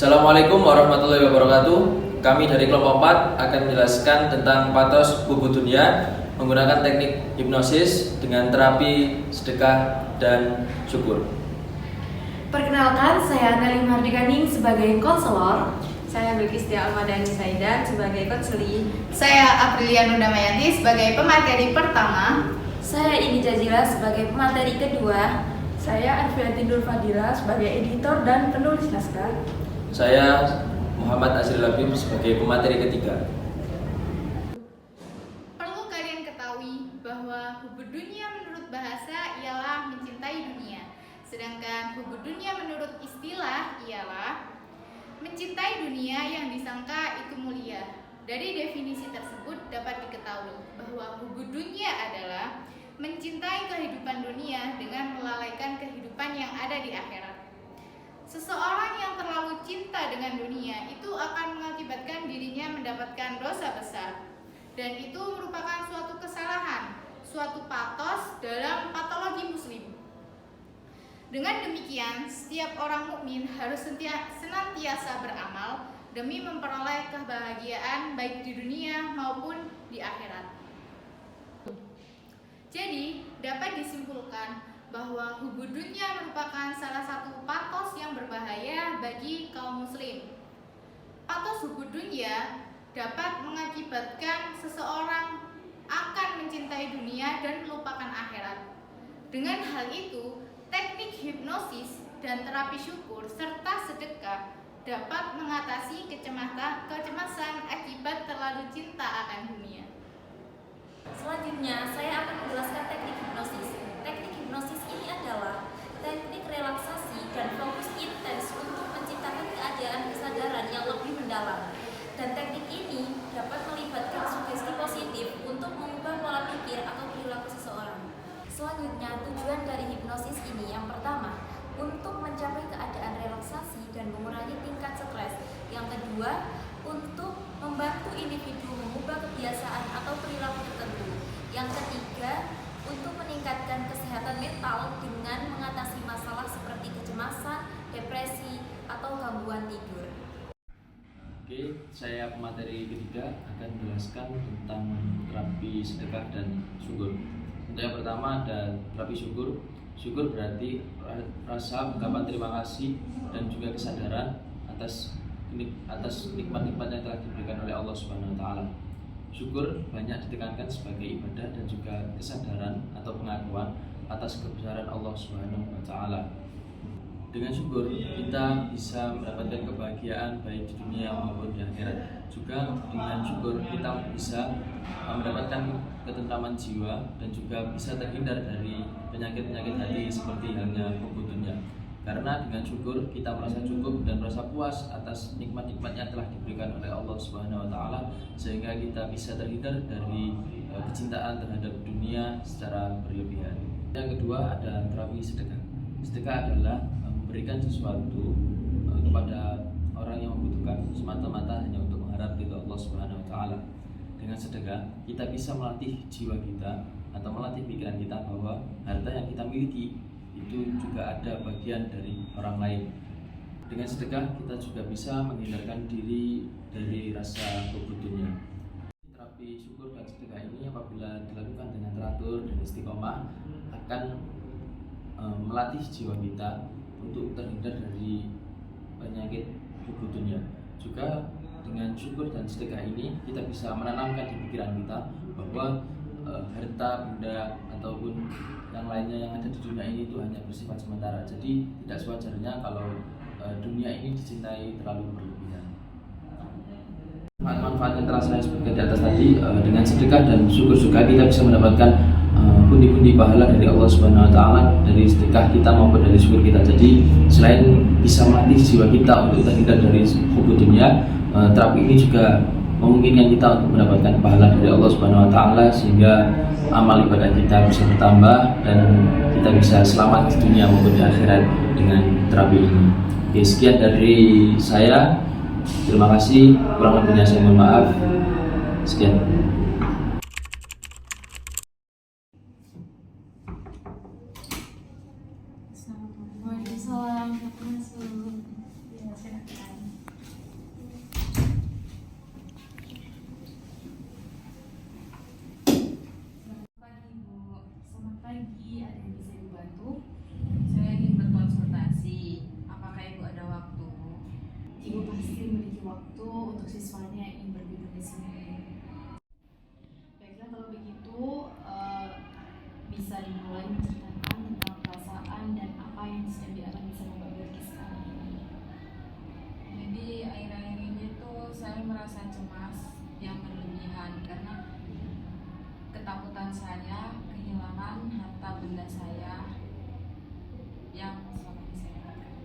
Assalamualaikum warahmatullahi wabarakatuh. Kami dari kelompok 4 akan menjelaskan tentang patos hubud dunia menggunakan teknik hipnosis dengan terapi sedekah dan syukur. Perkenalkan, saya Analim Hardikaning sebagai konselor. Saya Bilkis Dia Almadani Saidan sebagai konseli. Saya Aprilia Nundamayanti sebagai pemateri pertama. Saya Ini Jazila sebagai pemateri kedua. Saya Arfianti Nur Fadila sebagai editor dan penulis naskah. Saya Muhammad Azril Labib sebagai pemateri ketiga. Perlu kalian ketahui bahwa hubud dunia menurut bahasa ialah mencintai dunia. Sedangkan hubud dunia menurut istilah ialah mencintai dunia yang disangka itu mulia. Dari definisi tersebut dapat diketahui bahwa hubud dunia adalah mencintai kehidupan dunia dengan melalaikan kehidupan yang ada di akhirat. Seseorang yang terlalu cinta dengan dunia itu akan mengakibatkan dirinya mendapatkan dosa besar. Dan itu merupakan suatu kesalahan, suatu patos dalam patologi muslim. Dengan demikian, setiap orang mukmin harus senantiasa beramal demi memperoleh kebahagiaan baik di dunia maupun di akhirat. Jadi, dapat disimpulkan bahwa hubud dunia merupakan salah satu patos yang berbahaya bagi kaum muslim. Patos hubud dunia dapat mengakibatkan seseorang akan mencintai dunia dan melupakan akhirat. Dengan hal itu, teknik hipnosis dan terapi syukur serta sedekah dapat mengatasi kecemasan akibat terlalu cinta akan dunia. Selanjutnya, saya akan menjelaskan teknik hipnosis. Teknik hipnosis ini adalah teknik relaksasi dan fokus intens untuk menciptakan keadaan kesadaran yang lebih mendalam. Dan teknik ini dapat melibatkan sugesti positif untuk mengubah pola pikir atau perilaku seseorang. Selanjutnya, tujuan dari hipnosis ini yang pertama, untuk mencapai keadaan relaksasi dan mengurangi tingkat stres. Yang kedua, untuk membantu individu mengubah kebiasaan atau perilaku tertentu. Yang ketiga, untuk meningkatkan kesehatan mental dengan mengatasi masalah seperti kecemasan, depresi, atau gangguan tidur. Oke, saya pemateri ketiga akan menjelaskan tentang terapi sedekah dan syukur. Untuk yang pertama ada terapi syukur. Syukur berarti rasa ungkapan terima kasih dan juga kesadaran atas nikmat-nikmat yang telah diberikan oleh Allah Subhanahu wa taala. Syukur banyak ditekankan sebagai ibadah dan juga kesadaran atau pengakuan atas kebesaran Allah Subhanahu wa taala. Dengan syukur kita bisa mendapatkan kebahagiaan baik di dunia maupun di akhirat. Juga dengan syukur kita bisa mendapatkan ketentraman jiwa dan juga bisa terhindar dari penyakit-penyakit hati seperti halnya hubud dunia. Karena dengan syukur kita merasa cukup dan merasa puas atas nikmat-nikmat yang telah diberikan oleh Allah Subhanahu wa taala, sehingga kita bisa terhindar dari kecintaan terhadap dunia secara berlebihan. Yang kedua ada terapi sedekah. Sedekah adalah memberikan sesuatu kepada orang yang membutuhkan semata-mata hanya untuk mengharap ridha Allah Subhanahu wa taala. Dengan sedekah kita bisa melatih jiwa kita atau melatih pikiran kita bahwa harta yang kita miliki itu juga ada bagian dari orang lain. Dengan sedekah kita juga bisa menghindarkan diri dari rasa hubud dunia. Terapi syukur dan sedekah ini apabila dilakukan dengan teratur dan istiqomah akan melatih jiwa kita untuk terhindar dari penyakit hubud dunia. Juga dengan syukur dan sedekah ini kita bisa menanamkan di pikiran kita bahwa harta benda ataupun yang lainnya yang ada di dunia ini itu hanya bersifat sementara. Jadi tidak sewajarnya kalau dunia ini dicintai terlalu berlebihan. Manfaat yang telah saya sebutkan di atas tadi, dengan sedekah dan syukur juga kita bisa mendapatkan pundi-pundi pahala dari Allah Subhanahu wa taala dari sedekah kita maupun dari syukur kita. Jadi selain bisa melatih jiwa kita untuk terhindar dari hubud dunia, terapi ini juga memungkinkan kita untuk mendapatkan pahala dari Allah Subhanahu wa taala sehingga amal ibadah kita bisa bertambah dan kita bisa selamat di dunia maupun di akhirat dengan terapi ini. Oke, sekian dari saya. Terima kasih. Kurang lebihnya saya mohon maaf. Sekian. Waalaikumsalam. Ya, silakan. untuk siswanya yang ingin bergabung di sini. Baiklah, kalau begitu bisa dimulai menceritakan tentang perasaan dan apa yang sedang dialami sama Mbak Bilkis sekarang ini. Jadi akhir-akhir ini tuh saya merasa cemas yang berlebihan karena ketakutan saya kehilangan harta benda saya yang selama ini saya pegang.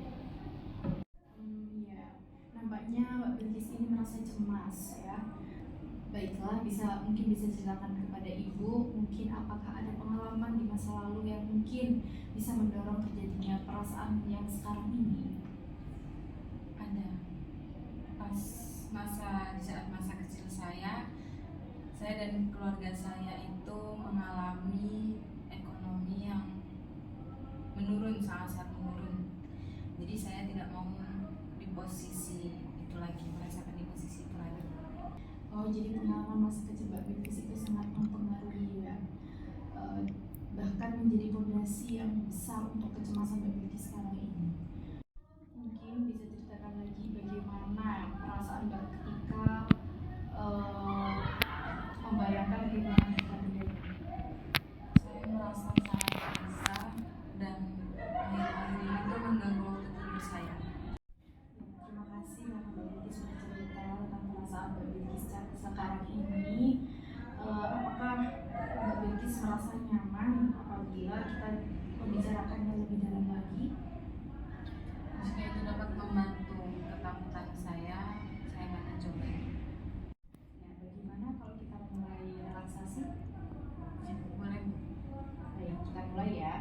Ya, nampaknya Mbak Bilkis ini merasa cemas ya. Baiklah, mungkin bisa ceritakan kepada Ibu, mungkin apakah ada pengalaman di masa lalu yang mungkin bisa mendorong terjadinya perasaan yang sekarang ini? Ada di saat masa kecil saya dan keluarga saya itu mengalami ekonomi yang menurun, sangat menurun. Jadi saya tidak mau di posisi itu lagi, merasakan di posisi itu lagi. Oh, jadi pengalaman masa kecil Mbak Bilkis itu sangat mempengaruhi ya, bahkan menjadi fondasi yang besar untuk kecemasan Mbak Bilkis sekarang ini. Mungkin bisa ceritakan lagi bagaimana perasaan Mbak ketika membayangkan kehilangan harta benda. Saya merasa sangat gelisah dan akhir-akhir ini itu mengganggu waktu tidur saya. Terima kasih karena Mbak Bilkis sudah cerita tentang perasaan Mbak Bilkis sekarang ini. Apakah Mbak Bilkis merasa nyaman apabila kita membicarakannya lebih dalam lagi? Jika itu dapat membantu ketakutan saya akan coba. Ya, bagaimana kalau kita mulai relaksasi? Ya, boleh. Baik, kita mulai ya.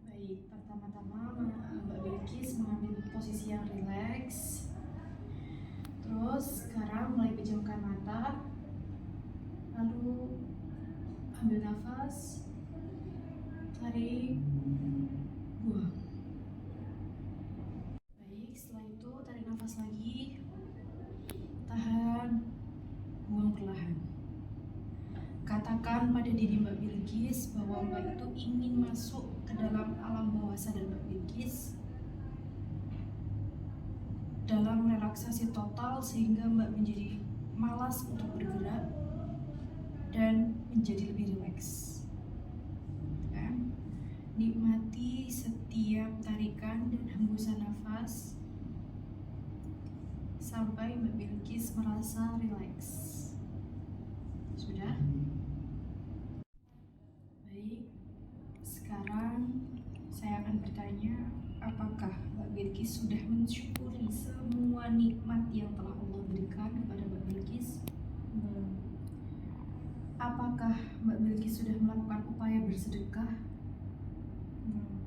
Baik, pertama-tama Mbak Bilkis mengambil posisi yang rileks. Terus sekarang mulai pejamkan mata. Lalu ambil nafas, tarik, buang. Baik, setelah itu tarik nafas lagi, tahan, buang perlahan. Katakan pada diri Mbak Bilkis bahwa Mbak itu ingin masuk ke dalam alam bawah sadar Mbak Bilkis dalam relaksasi total sehingga Mbak menjadi malas untuk bergerak dan menjadi lebih rileks. Kan? Nikmati setiap tarikan dan hembusan nafas sampai Mbak Bilkis merasa rileks. Sudah? Baik. Sekarang saya akan bertanya, apakah Mbak Bilkis sudah mensyukuri semua nikmat yang telah Allah berikan kepada Mbak Bilkis? Belum. Apakah Mbak Bilkis sudah melakukan upaya bersedekah? Belum.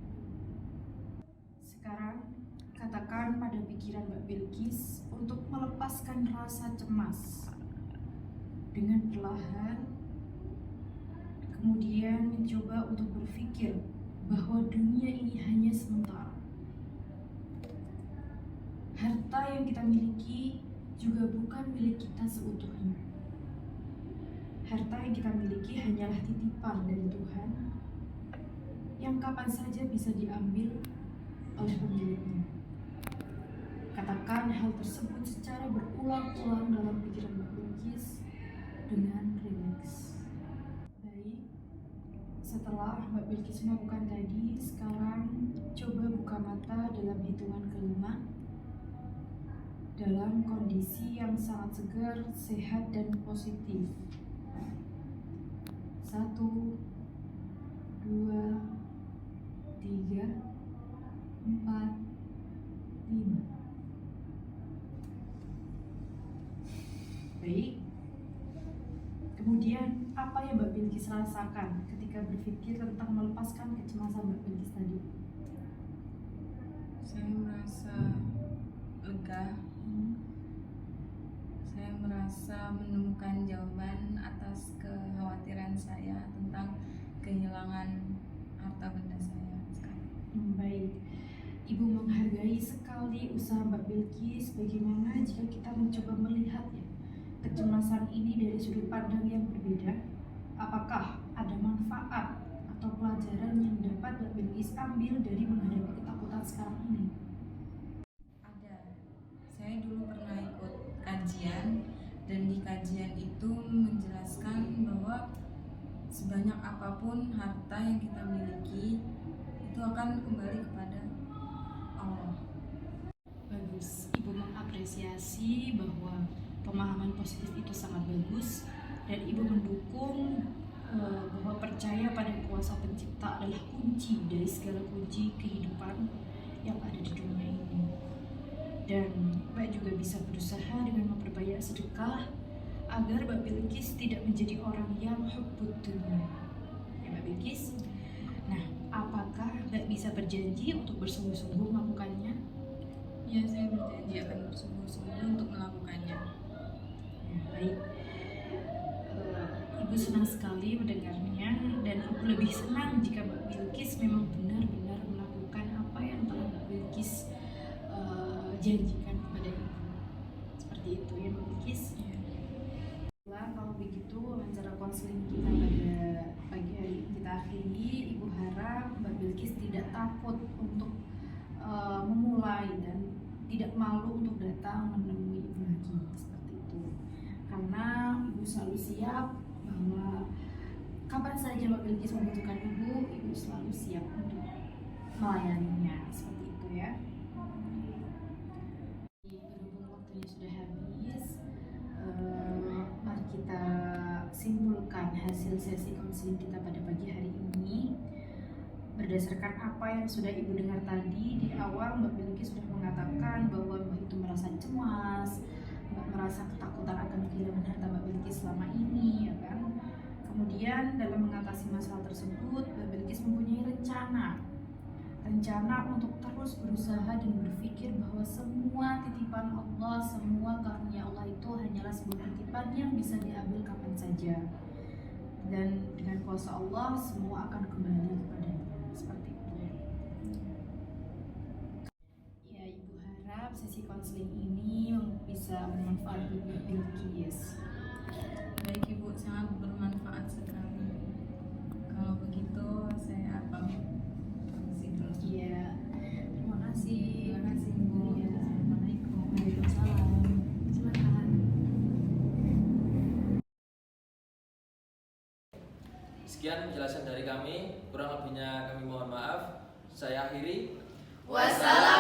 Sekarang katakan pada pikiran Mbak Bilkis untuk melepaskan rasa cemas dengan perlahan, kemudian mencoba untuk berpikir bahwa dunia ini hanya sementara. Harta yang kita miliki juga bukan milik kita seutuhnya. Harta yang kita miliki hanyalah titipan dari Tuhan yang kapan saja bisa diambil oleh pemiliknya. Katakan hal tersebut secara berulang-ulang dalam pikiran Mbak Bilkis dengan rileks. Baik, setelah Mbak Bilkis melakukan tadi, sekarang coba buka mata dalam hitungan kelima dalam kondisi yang sangat segar, sehat, dan positif. 1, 2, 3, 4, 5. Baik. Kemudian apa yang Mbak Bilkis rasakan ketika berpikir tentang melepaskan kecemasan Mbak Bilkis tadi? Saya merasa lega. Saya merasa menemukan jawaban atas kekhawatiran saya tentang kehilangan harta benda saya sekarang. Baik, Ibu menghargai sekali usaha Mbak Bilkis. Bagaimana jika kita mencoba melihat ya, kecemasan ini dari sudut pandang yang berbeda? Apakah ada manfaat atau pelajaran yang dapat Mbak Bilkis ambil dari menghadapi ketakutan sekarang ini? Ada. saya dulu pernah ikut kajian, dan di kajian itu menjelaskan bahwa sebanyak apapun harta yang kita miliki itu akan kembali kepada Allah. Bagus, Ibu mengapresiasi bahwa pemahaman positif itu sangat bagus, dan Ibu mendukung bahwa percaya pada kuasa pencipta adalah kunci dari segala kunci kehidupan yang ada di dunia ini. Dan Mbak juga bisa berusaha dengan memperbanyak sedekah agar Mbak Bilqis tidak menjadi orang yang hubbud dunya. Ya Mbak Bilqis? Nah, apakah Mbak bisa berjanji untuk bersungguh-sungguh melakukannya? Ya, saya berjanji akan bersungguh-sungguh untuk melakukannya. Ya, baik. Ibu senang sekali mendengarnya, dan Ibu lebih senang jika Mbak Bilqis memang benar-benar melakukan apa yang telah Mbak Bilqis janjikan kepada Ibu. Seperti itu ya Mbak Bilqis? Ya. Kalau begitu wawancara konseling kita pada pagi hari ini kita akhiri. Ibu harap Mbak Bilqis tidak takut untuk memulai dan tidak malu untuk datang menemui Ibu lagi, seperti itu. Karena Ibu selalu siap bahwa kapan saja Mbak Bilqis membutuhkan Ibu selalu siap untuk melayaninya, seperti itu ya. Berhubung waktunya sudah habis, mari kita simpulkan hasil sesi konseling kita pada pagi hari ini. Berdasarkan apa yang sudah Ibu dengar tadi, di awal Mbak Bilqis sudah mengatakan bahwa Mbak itu merasa cemas, Mbak merasa ketakutan akan kehilangan harta Mbak Bilqis selama ini, ya kan? Kemudian dalam mengatasi masalah tersebut, Mbak Bilqis mempunyai rencana untuk terus berusaha dan berpikir bahwa semua titipan Allah, semua karunia Allah itu hanyalah sebuah titipan yang bisa diambil kapan saja, dan dengan kuasa Allah semua akan kembali kepadanya, seperti itu. Ya, Ibu harap sesi konseling ini bisa bermanfaat bagi Mbak Bilqis. Baik Ibu, sangat bermanfaat sekali. Kalau begitu saya pamit dulu. Iya, terima kasih. Terima kasih Ibu. Iya. Assalamualaikum. Waalaikumsalam. Silakan. Sekian penjelasan dari kami, kurang lebihnya kami mohon maaf. Saya akhiri. Wassalam.